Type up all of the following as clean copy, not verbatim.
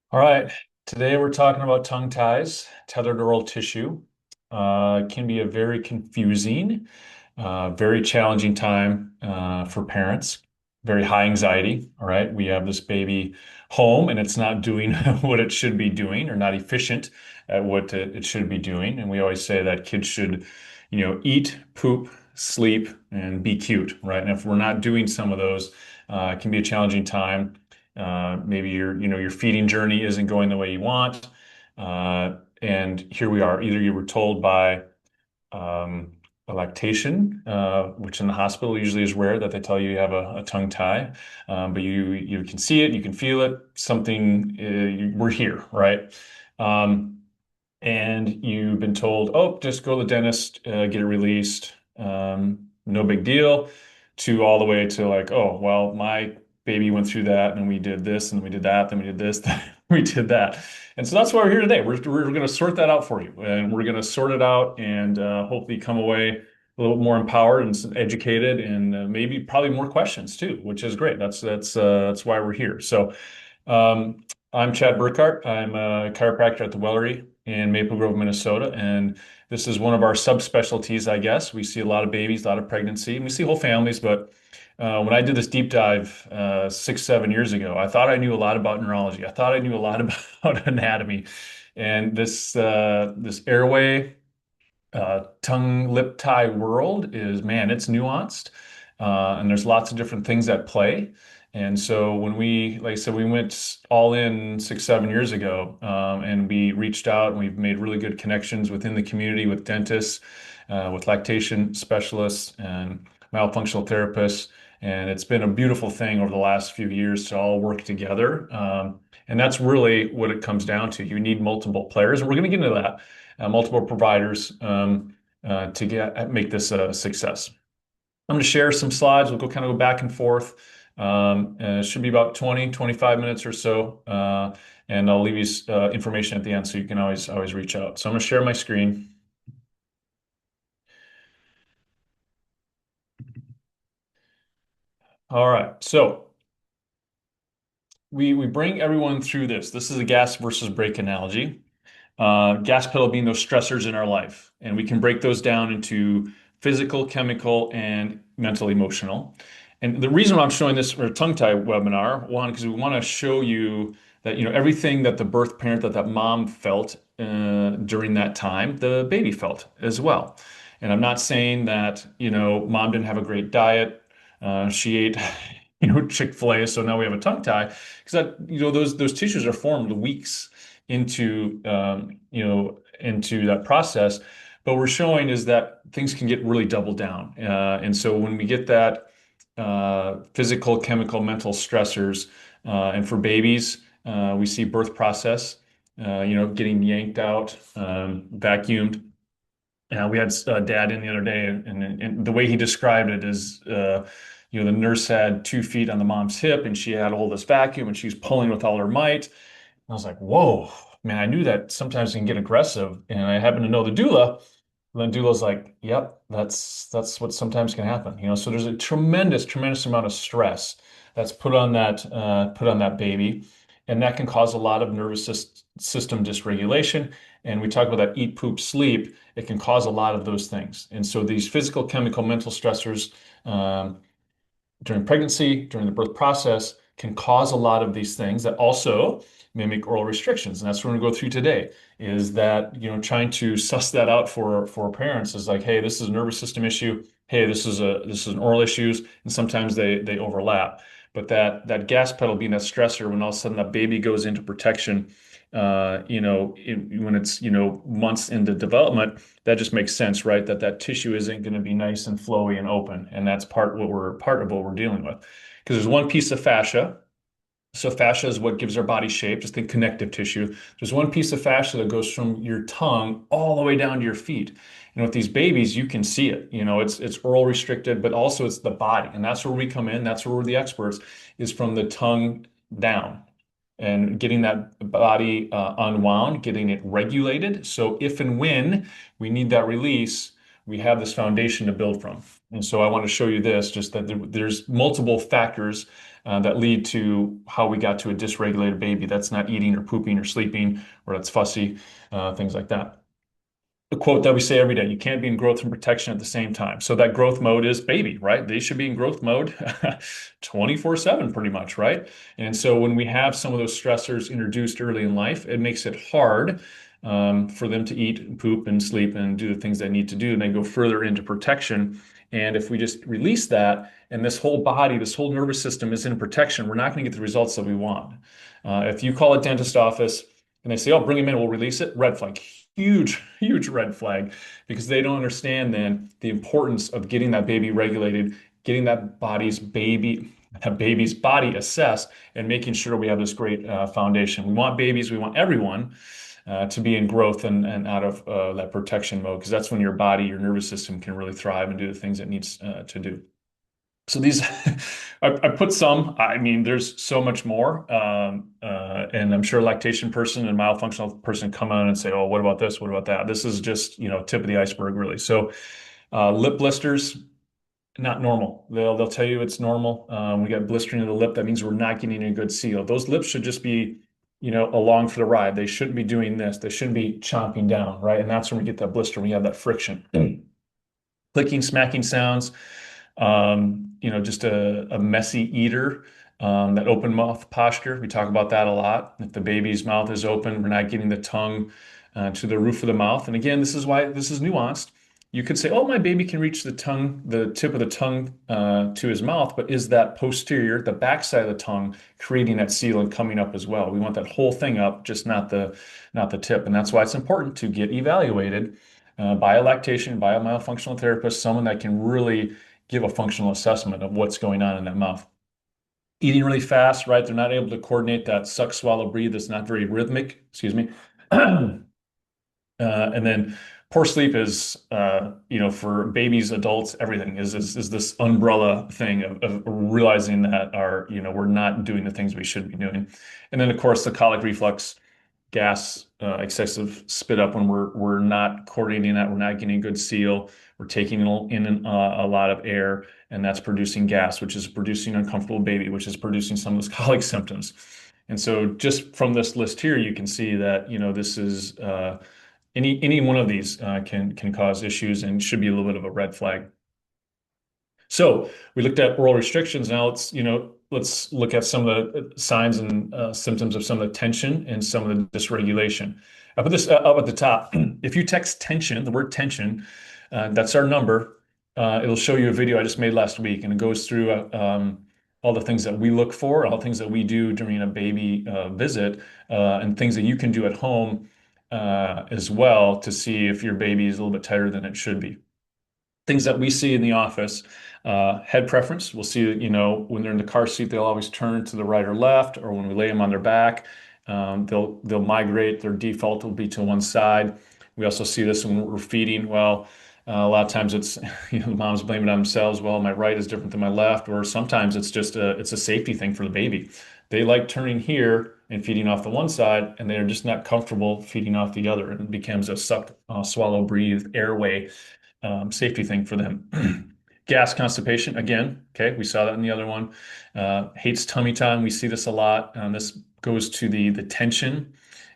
All right. Today we're talking about tongue ties, tethered oral tissue. It can be a very confusing, very challenging time for parents. Very high anxiety. All right. We have this baby home and it's not doing what it should be doing or not efficient at what it should be doing. And we always say that kids should, eat, poop, sleep, and be cute, right? And if we're not doing some of those, it can be a challenging time. Maybe your feeding journey isn't going the way you want. And here we are. Either you were told by um, a lactation, which in the hospital usually is rare that they tell you you have a tongue tie, but you can see it, you can feel it. Something we're here, right? Um, and you've been told, oh, just go to the dentist, get it released, no big deal, to all the way to like, oh, well, my baby went through that, and we did this, and we did that, then we did this, then we did that. And so that's why we're here today. We're going to sort that out for you, and we're going to sort it out and hopefully come away a little more empowered and educated, and maybe probably more questions too, which is great. That's why we're here. So. I'm Chad Burkhart. I'm a chiropractor at the Wellery in Maple Grove, Minnesota, and this is one of our subspecialties, I guess. We see a lot of babies, a lot of pregnancy, and we see whole families. But when I did this deep dive 6, 7 years ago, I thought I knew a lot about neurology. I thought I knew a lot about anatomy, and this airway tongue lip tie world is, man, it's nuanced. And there's lots of different things at play. And so when like I said, we went all in 6, 7 years ago, and we reached out and we've made really good connections within the community with dentists, with lactation specialists and myofunctional therapists. And it's been a beautiful thing over the last few years to all work together. And that's really what it comes down to. You need multiple players, and we're going to get into that, multiple providers to make this a success. I'm going to share some slides. We'll go back and forth. And it should be about 20, 25 minutes or so. And I'll leave you information at the end so you can always reach out. So I'm going to share my screen. All right. So we bring everyone through this. This is a gas versus brake analogy. Gas pedal being those stressors in our life. And we can break those down into physical, chemical, and mental, emotional. And the reason why I'm showing this for a tongue tie webinar, one, because we want to show you that, everything that the birth parent, that mom felt during that time, the baby felt as well. And I'm not saying that, mom didn't have a great diet. She ate, Chick-fil-A, so now we have a tongue tie. Because those tissues are formed weeks into that process. But we're showing is that things can get really doubled down. And so when we get that physical, chemical, mental stressors, and for babies, we see birth process, getting yanked out, vacuumed. We had dad in the other day, and the way he described it is, the nurse had 2 feet on the mom's hip, and she had all this vacuum, and she was pulling with all her might. I was like, whoa, man, I knew that sometimes it can get aggressive. And I happen to know the doula. And the doula's like, yep, that's what sometimes can happen. So there's a tremendous, tremendous amount of stress that's put on that baby. And that can cause a lot of system dysregulation. And we talk about that eat, poop, sleep. It can cause a lot of those things. And so these physical, chemical, mental stressors, during pregnancy, during the birth process, can cause a lot of these things that also mimic oral restrictions. And that's what we're going to go through today, is that, trying to suss that out for parents is like, hey, this is a nervous system issue. Hey, this is an oral issues. And sometimes they overlap. But that gas pedal being that stressor, when all of a sudden that baby goes into protection, when it's, months into development, that just makes sense, right? That tissue isn't going to be nice and flowy and open. And that's part of what we're dealing with. Because there's one piece of fascia. So fascia is what gives our body shape. Just think connective tissue. There's one piece of fascia that goes from your tongue all the way down to your feet. And with these babies, you can see it. It's oral restricted, but also it's the body. And that's where we come in. That's where we're the experts, is from the tongue down and getting that body unwound, getting it regulated. So if and when we need that release, we have this foundation to build from. And so I want to show you this, just that there's multiple factors that lead to how we got to a dysregulated baby that's not eating or pooping or sleeping or that's fussy, things like that. The quote that we say every day, you can't be in growth and protection at the same time. So that growth mode is baby, right? They should be in growth mode 24/7 pretty much, right? And so when we have some of those stressors introduced early in life, it makes it hard for them to eat and poop and sleep and do the things they need to do, and they go further into protection. And if we just release that and this whole body, this whole nervous system is in protection, we're not going to get the results that we want. If you call a dentist office and they say, "Oh, bring him in, we'll release it," red flag, huge, huge red flag, because they don't understand then the importance of getting that baby regulated, getting that baby's body assessed, and making sure we have this great foundation. We want babies, we want everyone to be in growth and out of that protection mode, because that's when your body, your nervous system can really thrive and do the things it needs to do. So these, I put some. I mean, there's so much more, and I'm sure lactation person and myofunctional person come on and say, "Oh, what about this? What about that?" This is just tip of the iceberg, really. So, lip blisters, not normal. They'll tell you it's normal. We got blistering of the lip. That means we're not getting a good seal. Those lips should just be, along for the ride. They shouldn't be doing this. They shouldn't be chomping down, right? And that's when we get that blister. We have that friction. Clicking, smacking sounds, just a messy eater, that open mouth posture. We talk about that a lot. If the baby's mouth is open, we're not getting the tongue to the roof of the mouth. And again, this is why this is nuanced. You could say, "Oh, my baby can reach the tongue, the tip of the tongue to his mouth," but is that posterior, the backside of the tongue, creating that seal and coming up as well? We want that whole thing up, just not the tip. And that's why it's important to get evaluated by a lactation, by a myofunctional therapist, someone that can really give a functional assessment of what's going on in that mouth. Eating really fast, right? They're not able to coordinate that suck, swallow, breathe. It's not very rhythmic. Excuse me. And then poor sleep is, for babies, adults, everything is this umbrella thing of realizing that we're not doing the things we should be doing. And then, of course, the colic reflux, gas, excessive spit up when we're not coordinating that, we're not getting a good seal, we're taking in a lot of air, and that's producing gas, which is producing uncomfortable baby, which is producing some of those colic symptoms. And so, just from this list here, you can see that this is any one of these can cause issues and should be a little bit of a red flag. So we looked at oral restrictions. Now let's look at some of the signs and symptoms of some of the tension and some of the dysregulation. I put this up at the top. If you text tension, the word tension, that's our number. It'll show you a video I just made last week, and it goes through all the things that we look for, all the things that we do during a baby visit, and things that you can do at home as well to see if your baby is a little bit tighter than it should be. Things that we see in the office, head preference. We'll see, when they're in the car seat, they'll always turn to the right or left, or when we lay them on their back, they'll migrate. Their default will be to one side. We also see this when we're feeding. Well, a lot of times it's, the moms blame it on themselves. Well, my right is different than my left, or sometimes it's just it's a safety thing for the baby. They like turning here and feeding off the one side, and they're just not comfortable feeding off the other, and it becomes a suck, swallow, breathe, airway safety thing for them. Gas, constipation, again, okay, we saw that in the other one. Hates tummy time, we see this a lot. This goes to the tension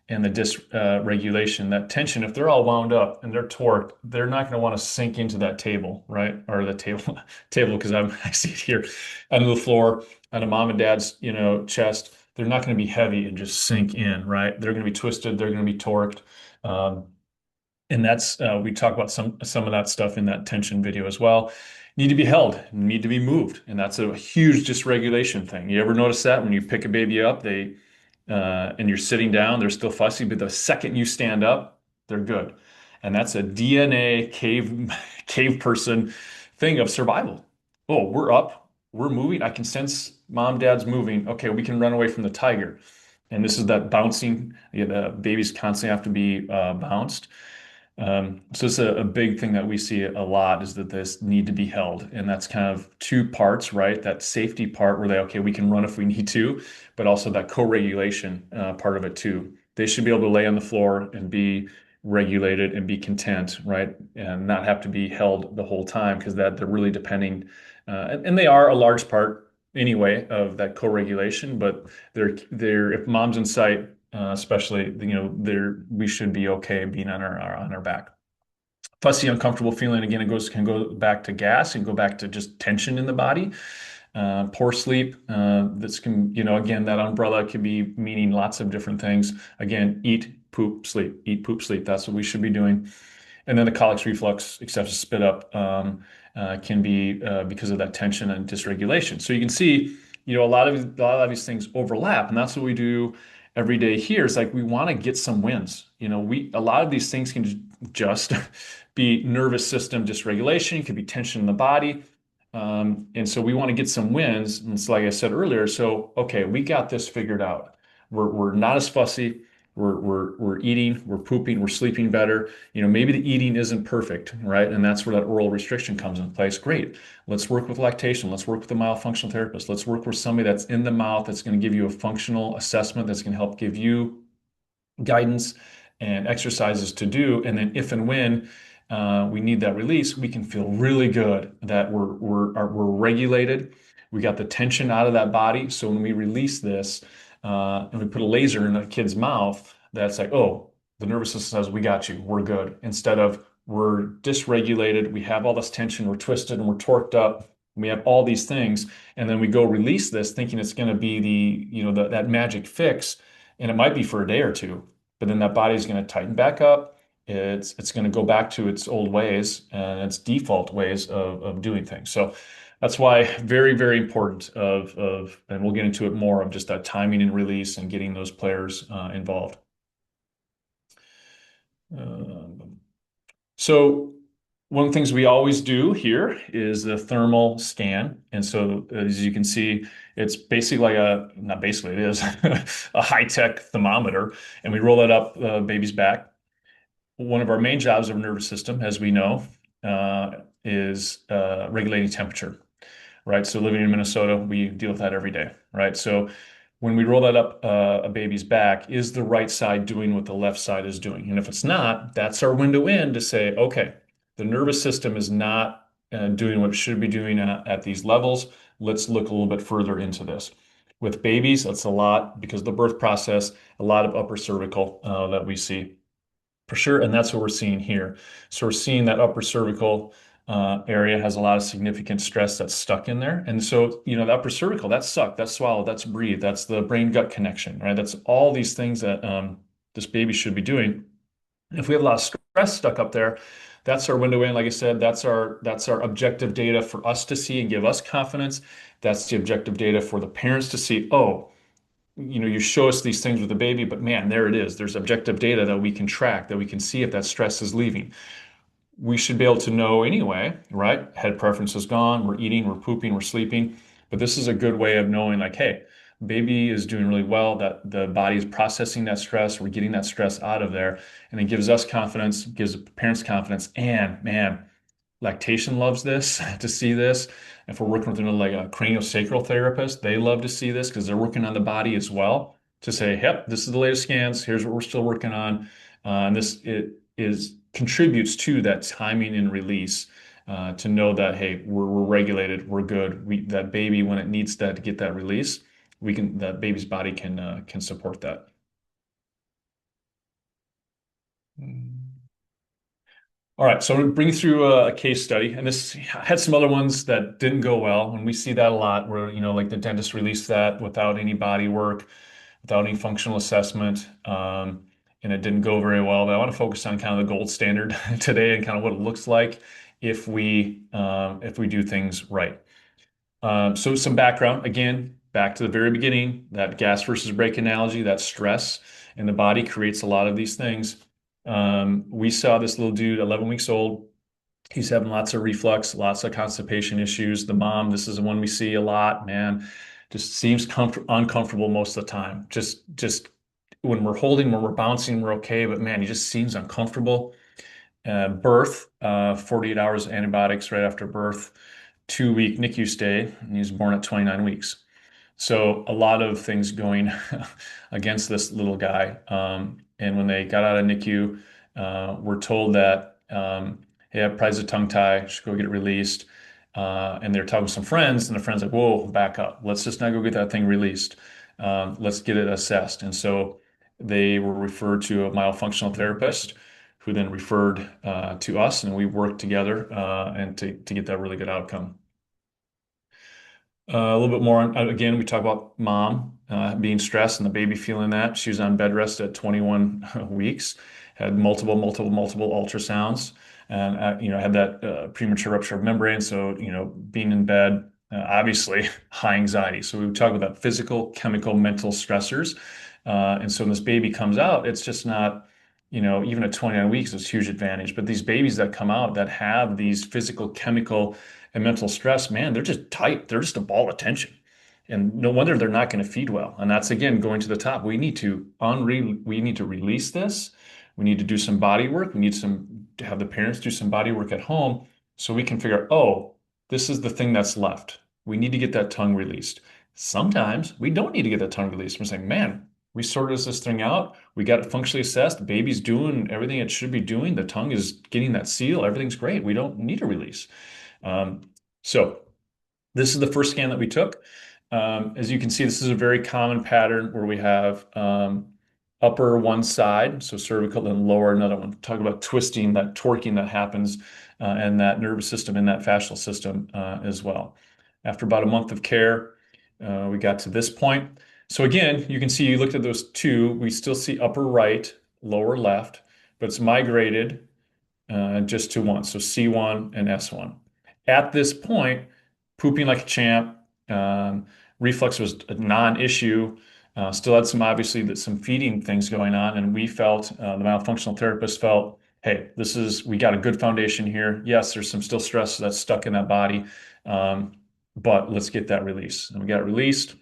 and the dysregulation. That tension, if they're all wound up and they're torqued, they're not going to want to sink into that table, right? Or the table, because I see it here on the floor, on a mom and dad's, chest. They're not going to be heavy and just sink in, right? They're going to be twisted. They're going to be torqued. And that's we talk about some of that stuff in that tension video as well. Need to be held, need to be moved, and that's a huge dysregulation thing. You ever notice that when you pick a baby up, and you're sitting down, they're still fussy, but the second you stand up, they're good. And that's a DNA cave person thing of survival. Oh, we're up, we're moving. I can sense mom, dad's moving. Okay, we can run away from the tiger. And this is that bouncing. The babies constantly have to be bounced. So it's a big thing that we see a lot, is that this need to be held. And that's kind of two parts, right? That safety part where okay, we can run if we need to, but also that co-regulation part of it too. They should be able to lay on the floor and be regulated and be content, right? And not have to be held the whole time because that they're really depending, and they are a large part anyway of that co-regulation, but they're if mom's in sight, especially, they're we should be okay being on our back. Fussy, uncomfortable feeling, again, it goes can go back to gas and go back to just tension in the body. Poor sleep. This can, again, that umbrella could be meaning lots of different things. Again, eat, poop, sleep, eat, poop, sleep. That's what we should be doing. And then the colic reflux, excessive spit up, can be because of that tension and dysregulation. So you can see, a lot of these things overlap, and that's what we do every day here. It's like we want to get some wins. A lot of these things can just be nervous system dysregulation, it could be tension in the body. And so we want to get some wins. And it's like I said earlier, so okay, we got this figured out. We're not as fussy. We're eating, we're pooping, we're sleeping better. Maybe the eating isn't perfect, right? And that's where that oral restriction comes into place. Great. Let's work with lactation. Let's work with a myofunctional therapist. Let's work with somebody that's in the mouth that's going to give you a functional assessment that's going to help give you guidance and exercises to do. And then if and when we need that release, we can feel really good that we're regulated. We got the tension out of that body. So when we release this and we put a laser in a kid's mouth, that's like, oh, the nervous system says, we got you, we're good. Instead of we're dysregulated, we have all this tension, we're twisted and we're torqued up. We have all these things, and then we go release this thinking it's going to be that magic fix, and it might be for a day or two, but then that body is going to tighten back up. It's going to go back to its old ways and its default ways of doing things. So that's why very, very important and we'll get into it more, of just that timing and release and getting those players involved. Um, so one of the things we always do here is the thermal scan. And so as you can see, it's basically like not basically, it is a high-tech thermometer. And we roll that up the baby's back. One of our main jobs of our nervous system, as we know, is regulating temperature, right? So living in Minnesota, we deal with that every day, right? So when we roll that up a baby's back, is the right side doing what the left side is doing? And if it's not, that's our window in to say, okay, the nervous system is not doing what it should be doing at these levels. Let's look a little bit further into this. With babies, that's a lot because of the birth process, a lot of upper cervical that we see for sure. And that's what we're seeing here. So we're seeing that upper cervical area has a lot of significant stress that's stuck in there. And so, the upper cervical, that's suck, that's swallow, that's breathe, that's the brain-gut connection, right? That's all these things that this baby should be doing. If we have a lot of stress stuck up there, that's our window in. Like I said, that's our objective data for us to see and give us confidence. That's the objective data for the parents to see. Oh, you show us these things with the baby, but man, there it is. There's objective data that we can track, that we can see if that stress is leaving. We should be able to know anyway, right? Head preference is gone. We're eating, we're pooping, we're sleeping. But this is a good way of knowing, like, hey, baby is doing really well, that the body is processing that stress. We're getting that stress out of there. And it gives us confidence, gives the parents confidence. And man, lactation loves this, to see this. If we're working with like a craniosacral therapist, they love to see this because they're working on the body as well, to say, yep, this is the latest scans. Here's what we're still working on. And this it is contributes to that timing and release, to know that, hey, we're regulated, we're good. That baby, when it needs that to get that release, that baby's body can support that. All right, so I'm going to bring you through a case study, and this I had some other ones that didn't go well, and we see that a lot, where like the dentist released that without any body work, without any functional assessment, and it didn't go very well. But I want to focus on kind of the gold standard today and kind of what it looks like if we do things right. So some background, again, back to the very beginning, that gas versus brake analogy, that stress in the body creates a lot of these things. We saw this little dude, 11 weeks old. He's having lots of reflux, lots of constipation issues. The mom, this is the one we see a lot, man, just seems uncomfortable most of the time. Just when we're holding, when we're bouncing, we're okay, but man, he just seems uncomfortable. Birth, 48 hours antibiotics right after birth, 2-week NICU stay, and he was born at 29 weeks. So a lot of things going against this little guy. And when they got out of NICU, we're told that, hey, I have prize a tongue tie, should go get it released. And they're talking to some friends, and the friends like, whoa, back up. Let's just not go get that thing released. Let's get it assessed. And so they were referred to a myofunctional therapist who then referred to us, and we worked together and to get that really good outcome. A little bit more again, we talk about mom being stressed and the baby feeling that. She was on bed rest at 21 weeks, had multiple ultrasounds, and had that premature rupture of membrane. So, being in bed, obviously high anxiety. So we talk about physical, chemical, mental stressors. And so when this baby comes out, it's just not, even at 29 weeks, it's a huge advantage. But these babies that come out that have these physical, chemical, and mental stress, man, they're just tight. They're just a ball of tension. And no wonder they're not going to feed well. And that's again going to the top. We need to release this. We need to do some body work. We need to have the parents do some body work at home so we can figure out, oh, this is the thing that's left. We need to get that tongue released. Sometimes we don't need to get that tongue released. We're saying, man, we sorted this thing out. We got it functionally assessed. The baby's doing everything it should be doing. The tongue is getting that seal. Everything's great. We don't need a release. Um, so this is the first scan that we took. As you can see, this is a very common pattern where we have upper one side, so cervical, and lower another one. Talk about twisting, that torquing that happens and that nervous system and that fascial system as well. After about a month of care, we got to this point. So again, you can see you looked at those two. We still see upper right, lower left, but it's migrated just to one. So C1 and S1. At this point, pooping like a champ, reflux was a non-issue. Still had some feeding things going on, and we felt the myofunctional therapist felt, hey, we got a good foundation here. Yes, there's some still stress that's stuck in that body, but let's get that release. And we got it released.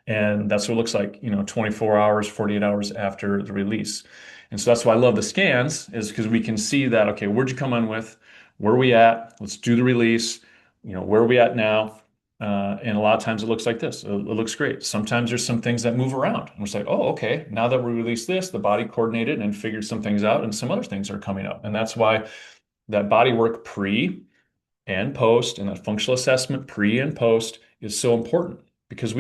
And that's what it looks like, 24 hours, 48 hours after the release. And so that's why I love the scans, is because we can see that, okay, where'd you come in with? Where are we at? Let's do the release. Where are we at now? And a lot of times it looks like this. It looks great. Sometimes there's some things that move around. And we're like, oh, okay, now that we released this, the body coordinated and figured some things out, and some other things are coming up. And that's why that body work pre and post and that functional assessment pre and post is so important, because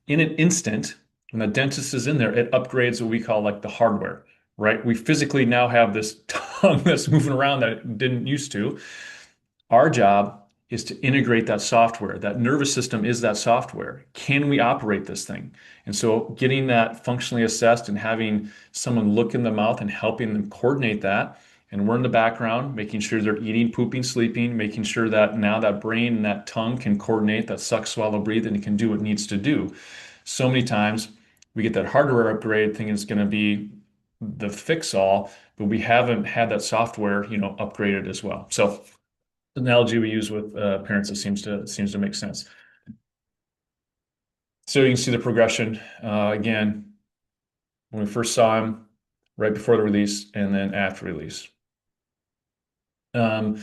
in an instant, when the dentist is in there, it upgrades what we call like the hardware, right? We physically now have this tongue that's moving around that it didn't used to. Our job is to integrate that software. That nervous system is that software. Can we operate this thing? And so getting that functionally assessed and having someone look in the mouth and helping them coordinate that. And we're in the background, making sure they're eating, pooping, sleeping, making sure that now that brain and that tongue can coordinate, that suck, swallow, breathe, and it can do what it needs to do. So many times we get that hardware upgrade thinking it's going to be the fix all, but we haven't had that software, upgraded as well. So the analogy we use with parents, it seems to make sense. So you can see the progression again when we first saw him, right before the release, and then after release. Um,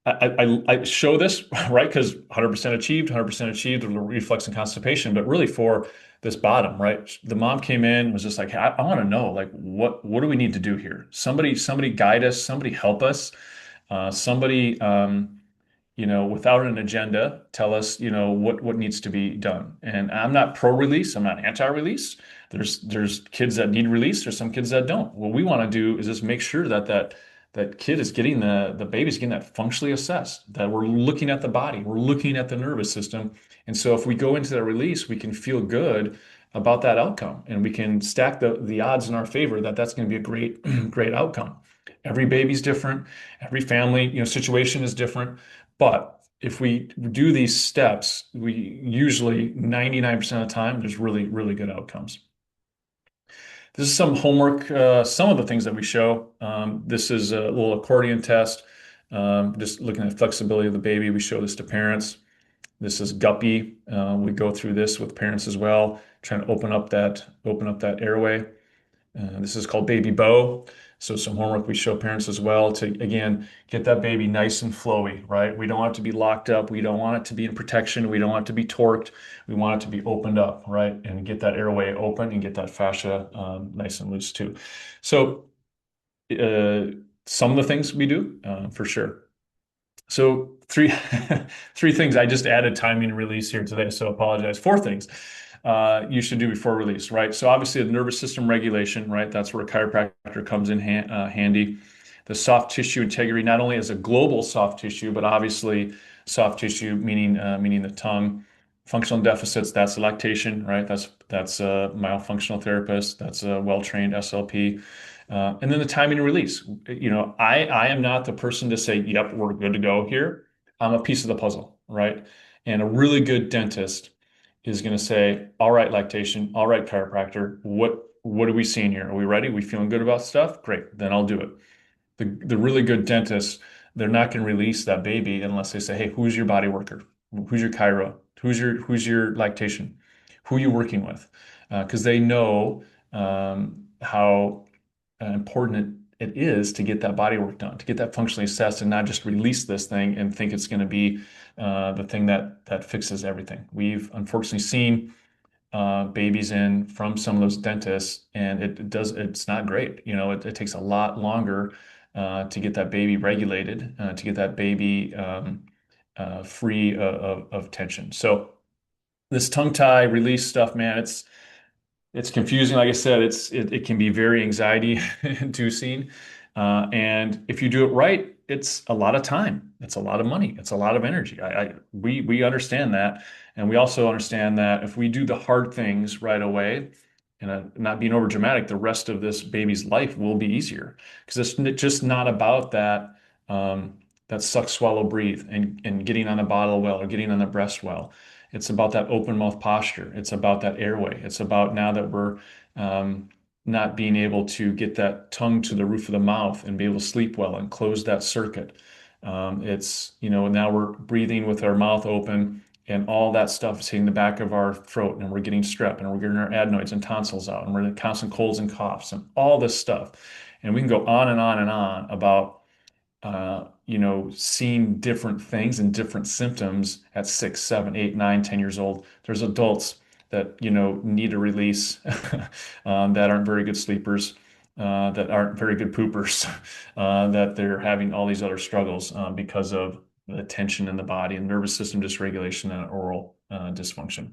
I show this right because 100% achieved, 100% achieved the reflux and constipation, but really for this bottom, right? The mom came in, was just like, hey, I want to know, like, what do we need to do here? Somebody guide us, somebody help us, somebody without an agenda, tell us, what needs to be done. And I'm not pro-release, I'm not anti-release. There's kids that need release, there's some kids that don't. What we want to do is just make sure that kid is getting the baby's getting that functionally assessed, that we're looking at the body, we're looking at the nervous system. And so if we go into that release, we can feel good about that outcome, and we can stack the odds in our favor that that's going to be a great, great outcome. Every baby's different, every family, situation is different. But if we do these steps, we usually 99% of the time, there's really, really good outcomes. This is some homework, some of the things that we show. This is a little accordion test, just looking at flexibility of the baby. We show this to parents. This is guppy. We go through this with parents as well, trying to open up that airway. This is called baby bow. So some homework we show parents as well to, again, get that baby nice and flowy, right? We don't want it to be locked up. We don't want it to be in protection. We don't want it to be torqued. We want it to be opened up, right? And get that airway open and get that fascia nice and loose too. So uh, some of the things we do, for sure. So three things. I just added timing and release here today, so apologize. Four things you should do before release, right? So obviously the nervous system regulation, right? That's where a chiropractor comes in handy. The soft tissue integrity, not only as a global soft tissue, but obviously soft tissue meaning the tongue. Functional deficits, that's lactation, right? That's a myofunctional therapist. That's a well-trained SLP. And then the timing and release. I am not the person to say, yep, we're good to go here. I'm a piece of the puzzle, right? And a really good dentist is going to say, all right, lactation, all right, chiropractor, what are we seeing here? Are we ready? We feeling good about stuff? Great, then I'll do it. The really good dentists, they're not going to release that baby unless they say, hey, who's your body worker? Who's your chiro? Who's your lactation? Who are you working with? Because they know how important it is to get that body work done, to get that functionally assessed, and not just release this thing and think it's going to be the thing that fixes everything. We've unfortunately seen babies in from some of those dentists, and it's not great. It takes a lot longer to get that baby regulated, to get that baby free of tension. So this tongue tie release stuff, man, it's confusing. Like I said, it can be very anxiety inducing. And if you do it right, it's a lot of time. It's a lot of money. It's a lot of energy. We understand that. And we also understand that if we do the hard things right away, and not being over dramatic, the rest of this baby's life will be easier. Because just not about that suck, swallow, breathe and getting on the bottle well or getting on the breast well. It's about that open mouth posture. It's about that airway. It's about now that we're not being able to get that tongue to the roof of the mouth and be able to sleep well and close that circuit. Now we're breathing with our mouth open and all that stuff is hitting the back of our throat and we're getting strep and we're getting our adenoids and tonsils out and we're in constant colds and coughs and all this stuff. And we can go on and on and on about seeing different things and different symptoms at 6, 7, 8, 9, 10 years old. There's adults that, need a release that aren't very good sleepers, that aren't very good poopers, that they're having all these other struggles because of the tension in the body and nervous system dysregulation and oral dysfunction.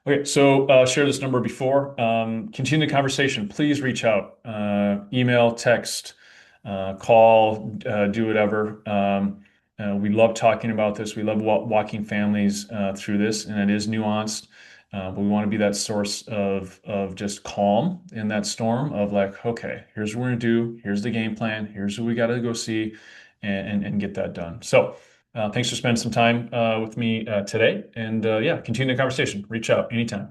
Okay, so share this number before. Continue the conversation. Please reach out. Email, text, call, do whatever. We love talking about this. We love walking families through this, and it is nuanced. But we want to be that source of just calm in that storm of like, okay, here's what we're gonna do. Here's the game plan. Here's who we got to go see, and get that done. So. Thanks for spending some time with me today. And yeah, continue the conversation. Reach out anytime.